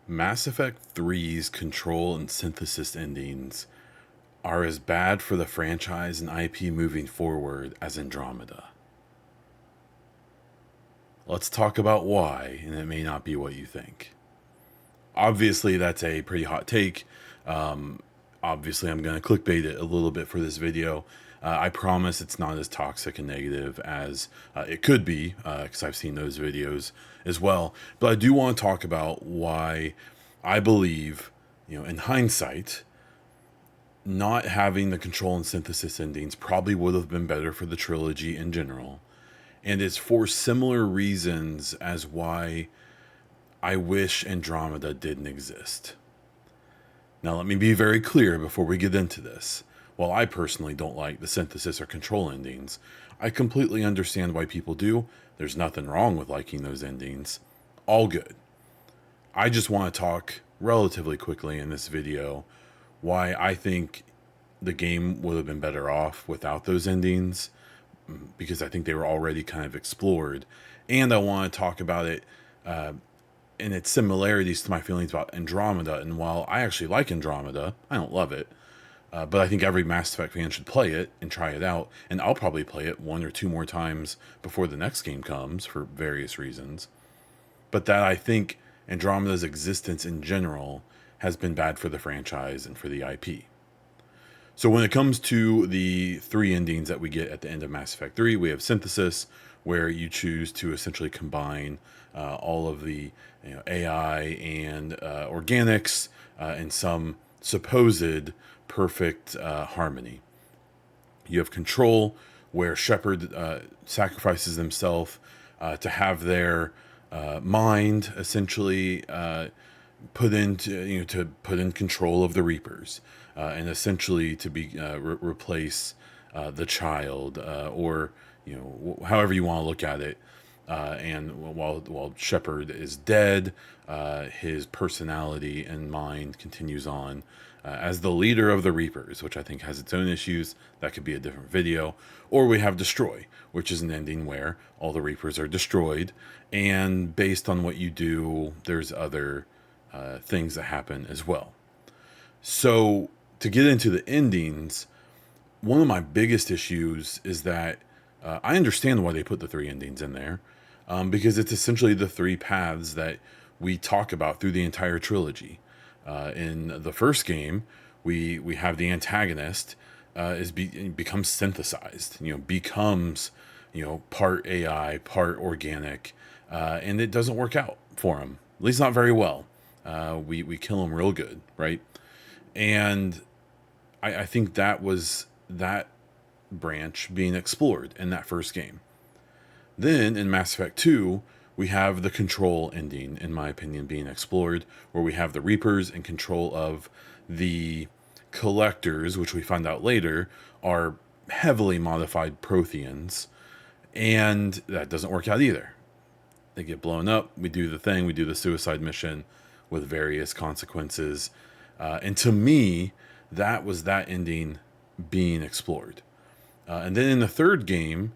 Mass Effect 3's control and synthesis endings are as bad for the franchise and IP moving forward as Andromeda. Let's talk about why, and it may not be what you think. Obviously, that's a pretty hot take. Obviously, I'm going to clickbait it a little bit for this video. I promise it's not as toxic and negative as it could be, because I've seen those videos as well. But I do want to talk about why I believe, in hindsight, not having the control and synthesis endings probably would have been better for the trilogy in general. And it's for similar reasons as why I wish Andromeda didn't exist. Now, let me be very clear before we get into this. While I personally don't like the synthesis or control endings, I completely understand why people do. There's nothing wrong with liking those endings. All good. I just want to talk relatively quickly in this video why I think the game would have been better off without those endings, because I think they were already kind of explored. And I want to talk about it and its similarities to my feelings about Andromeda. And while I actually like Andromeda, I don't love it. But I think every Mass Effect fan should play it and try it out. And I'll probably play it one or two more times before the next game comes for various reasons. But that I think Andromeda's existence in general has been bad for the franchise and for the IP. So when it comes to the three endings that we get at the end of Mass Effect 3, we have Synthesis, where you choose to essentially combine all of the AI and organics in some supposed perfect harmony. You have Control, where Shepard sacrifices himself to have their mind essentially put into to put in control of the Reapers, and essentially to be replace the child, or however you want to look at it. And while Shepard is dead, his personality and mind continues on as the leader of the Reapers, which I think has its own issues. That could be a different video. Or we have Destroy, which is an ending where all the Reapers are destroyed, and based on what you do, there's other things that happen as well. So to get into the endings, one of my biggest issues is that I understand why they put the three endings in there, because it's essentially the three paths that we talk about through the entire trilogy. In the first game, we have the antagonist becomes synthesized, becomes part AI, part organic, and it doesn't work out for him. At least not very well. We kill him real good, right? And I think that was that branch being explored in that first game. Then in Mass Effect 2, we have the control ending, in my opinion, being explored, where we have the Reapers in control of the collectors, which we find out later are heavily modified Protheans, and that doesn't work out either. They get blown up, we do the thing, we do the suicide mission with various consequences, and to me, that was that ending being explored. And then in the third game,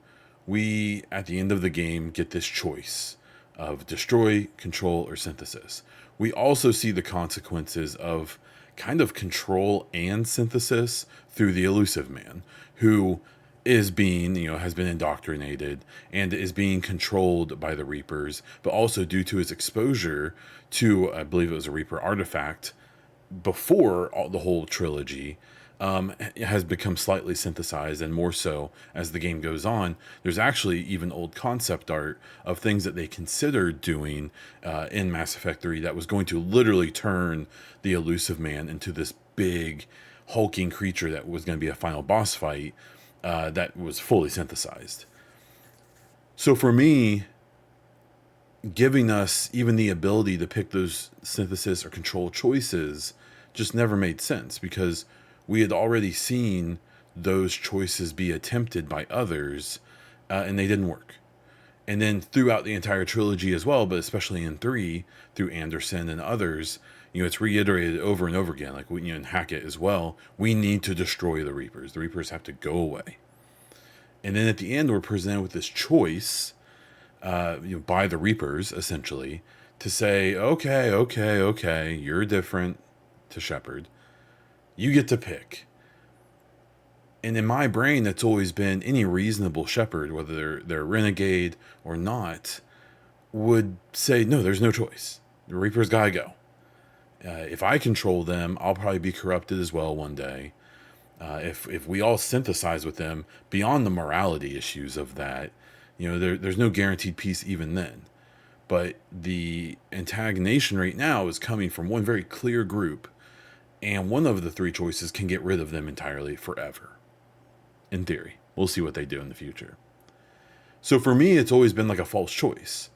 we, at the end of the game, get this choice of Destroy, Control, or Synthesis. We also see the consequences of kind of Control and Synthesis through the Elusive Man, who is being, has been indoctrinated and is being controlled by the Reapers, but also due to his exposure to, I believe it was a Reaper artifact before the whole trilogy, has become slightly synthesized, and more so as the game goes on. There's actually even old concept art of things that they considered doing in Mass Effect 3 that was going to literally turn the Elusive Man into this big hulking creature that was going to be a final boss fight that was fully synthesized. So for me, giving us even the ability to pick those synthesis or control choices just never made sense, because we had already seen those choices be attempted by others, and they didn't work. And then throughout the entire trilogy as well, but especially in 3, through Anderson and others, it's reiterated over and over again, like in Hackett as well, we need to destroy the Reapers. The Reapers have to go away. And then at the end, we're presented with this choice, by the Reapers, essentially, to say, okay, you're different to Shepard. You get to pick. And in my brain, that's always been any reasonable Shepard, whether they're renegade or not, would say, no, there's no choice. The Reaper's gotta go. If I control them, I'll probably be corrupted as well one day. If we all synthesize with them beyond the morality issues of that, there's no guaranteed peace even then. But the antagonization right now is coming from one very clear group, and one of the three choices can get rid of them entirely forever. In theory, we'll see what they do in the future. So for me, it's always been like a false choice.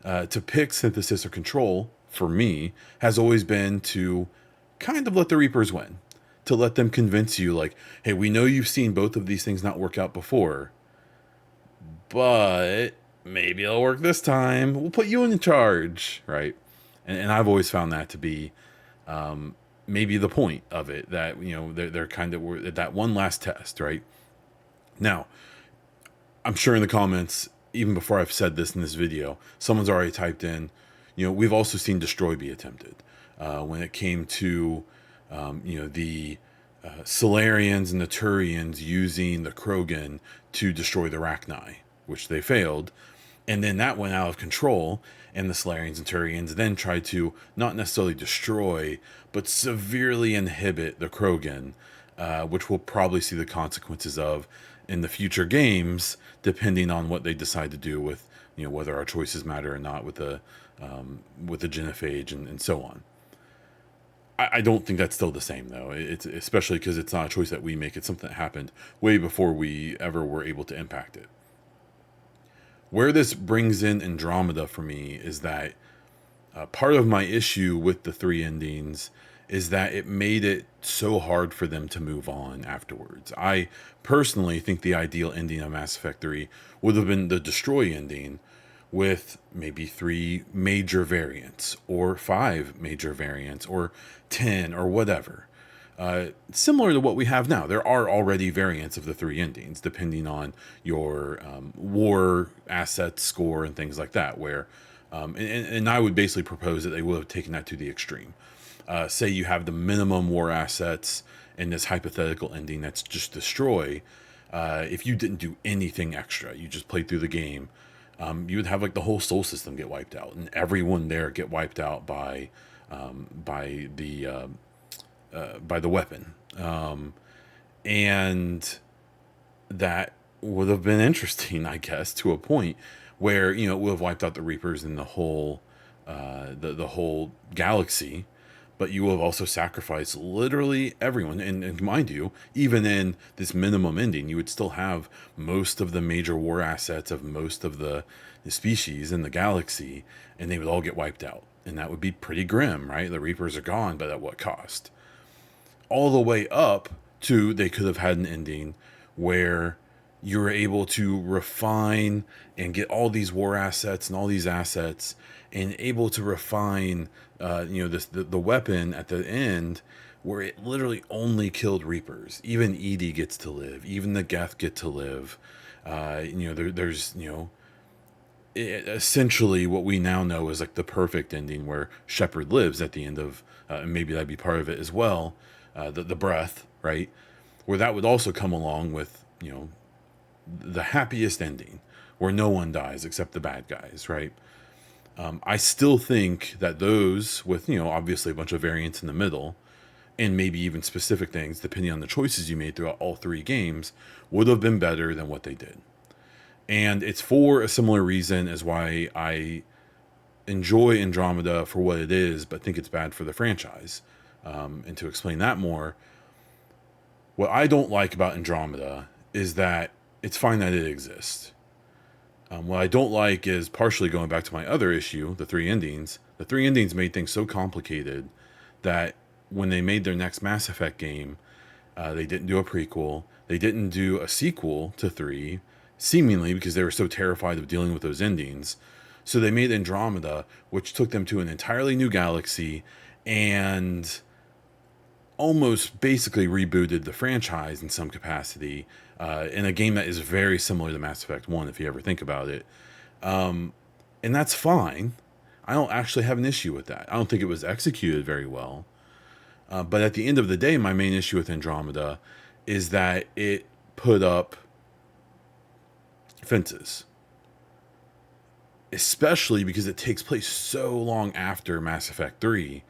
To pick synthesis or control, for me, has always been to kind of let the Reapers win. To let them convince you, like, hey, we know you've seen both of these things not work out before, but maybe it'll work this time. We'll put you in charge, right? And I've always found that to be maybe the point of it, that, they're kind of that one last test, right? Now, I'm sure in the comments, even before I've said this in this video, someone's already typed in, we've also seen destroy be attempted. When it came to, the Solarians and the Turians using the Krogan to destroy the Rachni, which they failed. And then that went out of control, and the Solarians and Turians then tried to not necessarily destroy, but severely inhibit the Krogan, which we'll probably see the consequences of in the future games, depending on what they decide to do with, whether our choices matter or not with the genophage and so on. I don't think that's still the same, though. It's especially because it's not a choice that we make. It's something that happened way before we ever were able to impact it. Where this brings in Andromeda for me is that part of my issue with the three endings is that it made it so hard for them to move on afterwards. I personally think the ideal ending of Mass Effect 3 would have been the Destroy ending, with maybe 3 major variants, or 5 major variants, or 10, or whatever. Similar to what we have now. There are already variants of the 3 endings, depending on your war asset score and things like that, where, and I would basically propose that they would have taken that to the extreme. Say you have the minimum war assets in this hypothetical ending that's just destroy. If you didn't do anything extra, you just played through the game, you would have like the whole Sol system get wiped out, and everyone there get wiped out by the weapon, and that would have been interesting, I guess, to a point where it would have wiped out the Reapers in the whole the whole galaxy. But you will have also sacrificed literally everyone. And mind you, even in this minimum ending, you would still have most of the major war assets of most of the species in the galaxy, and they would all get wiped out. And that would be pretty grim, right? The Reapers are gone, but at what cost? All the way up to they could have had an ending where you were able to refine and get all these war assets and all these assets, and able to refine the weapon at the end, where it literally only killed Reapers. Even Edie gets to live. Even the Geth get to live. There's essentially what we now know is like the perfect ending, where Shepard lives at the end of, maybe that'd be part of it as well, the breath, right? Where that would also come along with, the happiest ending, where no one dies except the bad guys, right? I still think that those with, obviously a bunch of variants in the middle, and maybe even specific things, depending on the choices you made throughout all 3 games, would have been better than what they did. And it's for a similar reason as why I enjoy Andromeda for what it is, but think it's bad for the franchise. And to explain that more, what I don't like about Andromeda is that it's fine that it exists. What I don't like is, partially going back to my other issue, the 3 endings. The 3 endings made things so complicated that when they made their next Mass Effect game, they didn't do a prequel. They didn't do a sequel to 3, seemingly because they were so terrified of dealing with those endings. So they made Andromeda, which took them to an entirely new galaxy and almost basically rebooted the franchise in some capacity, in a game that is very similar to Mass Effect 1, if you ever think about it. And that's fine. I don't actually have an issue with that. I don't think it was executed very well. But at the end of the day, my main issue with Andromeda is that it put up fences, especially because it takes place so long after Mass Effect 3.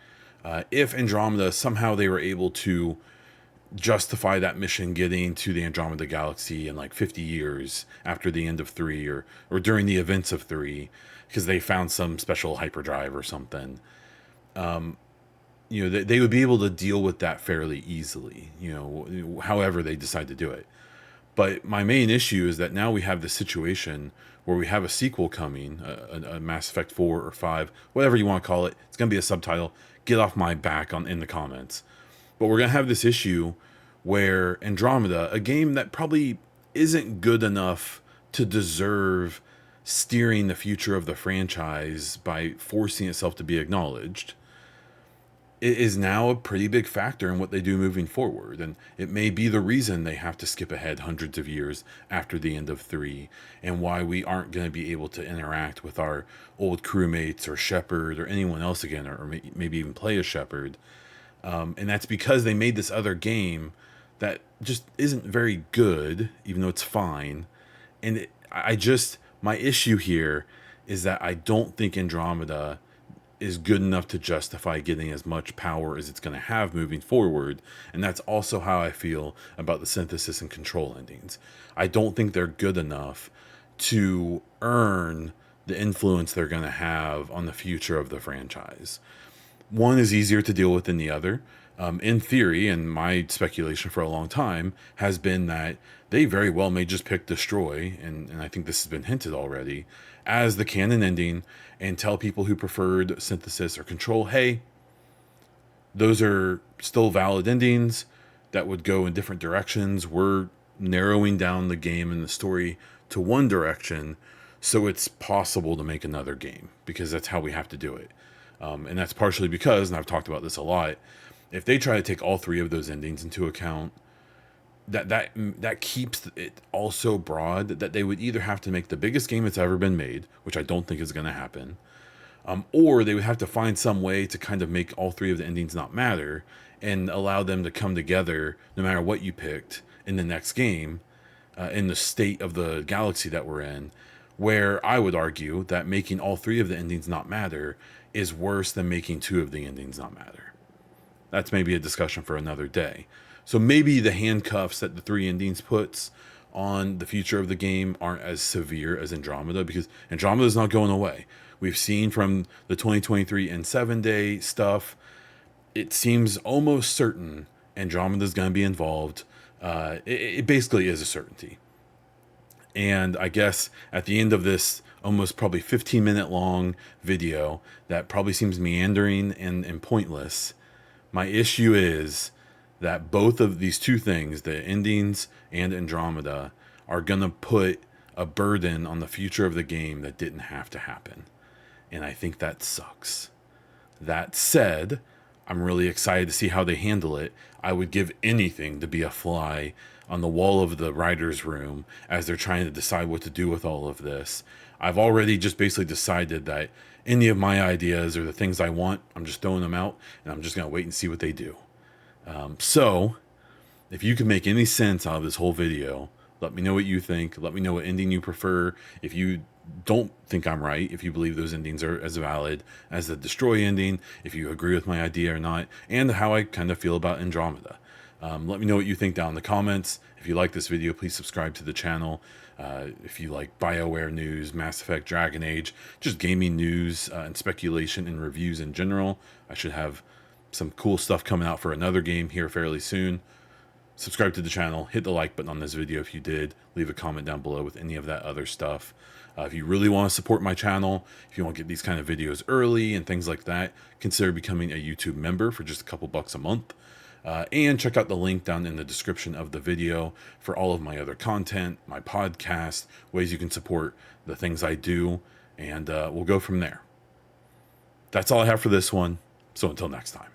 If Andromeda, somehow they were able to justify that mission getting to the Andromeda Galaxy in like 50 years after the end of 3, or during the events of 3, because they found some special hyperdrive or something, they would be able to deal with that fairly easily, however they decide to do it. But my main issue is that now we have this situation where we have a sequel coming, a Mass Effect 4 or 5, whatever you want to call it. It's going to be a subtitle. Get off my back in the comments. But we're going to have this issue where Andromeda, a game that probably isn't good enough to deserve steering the future of the franchise by forcing itself to be acknowledged, it is now a pretty big factor in what they do moving forward. And it may be the reason they have to skip ahead hundreds of years after the end of 3, and why we aren't going to be able to interact with our old crewmates or Shepard or anyone else again, or maybe even play as Shepard. And that's because they made this other game that just isn't very good, even though it's fine. And my issue here is that I don't think Andromeda is good enough to justify getting as much power as it's going to have moving forward. And that's also how I feel about the synthesis and control endings. I don't think they're good enough to earn the influence they're going to have on the future of the franchise. One is easier to deal with than the other. In theory, and my speculation for a long time has been that they very well may just pick Destroy, and I think this has been hinted already, as the canon ending, and tell people who preferred Synthesis or Control, hey, those are still valid endings that would go in different directions. We're narrowing down the game and the story to one direction, so it's possible to make another game, because that's how we have to do it. And that's partially because, and I've talked about this a lot, if they try to take all 3 of those endings into account, that keeps it all so broad that they would either have to make the biggest game that's ever been made, which I don't think is going to happen, or they would have to find some way to kind of make all 3 of the endings not matter and allow them to come together no matter what you picked in the next game, in the state of the galaxy that we're in, where I would argue that making all 3 of the endings not matter is worse than making 2 of the endings not matter. That's maybe a discussion for another day. So maybe the handcuffs that the 3 endings puts on the future of the game aren't as severe as Andromeda, because Andromeda is not going away. We've seen from the 2023 N7 Day stuff, it seems almost certain Andromeda is going to be involved. It basically is a certainty. And I guess at the end of this almost probably 15-minute long video that probably seems meandering and pointless, my issue is that both of these 2 things, the endings and Andromeda, are going to put a burden on the future of the game that didn't have to happen. And I think that sucks. That said, I'm really excited to see how they handle it. I would give anything to be a fly on the wall of the writer's room as they're trying to decide what to do with all of this. I've already just basically decided that any of my ideas or the things I want, I'm just throwing them out, and I'm just going to wait and see what they do. So, if you can make any sense out of this whole video, let me know what you think. Let me know what ending you prefer. If you don't think I'm right, if you believe those endings are as valid as the Destroy ending, if you agree with my idea or not, and how I kind of feel about Andromeda. Let me know what you think down in the comments. If you like this video, please subscribe to the channel. If you like BioWare news, Mass Effect, Dragon Age, just gaming news and speculation and reviews in general, I should have some cool stuff coming out for another game here fairly soon. Subscribe to the channel, hit the like button on this video if you did, leave a comment down below with any of that other stuff. If you really want to support my channel, if you want to get these kind of videos early and things like that, consider becoming a YouTube member for just a couple bucks a month. And check out the link down in the description of the video for all of my other content, my podcast, ways you can support the things I do, and we'll go from there. That's all I have for this one, so until next time.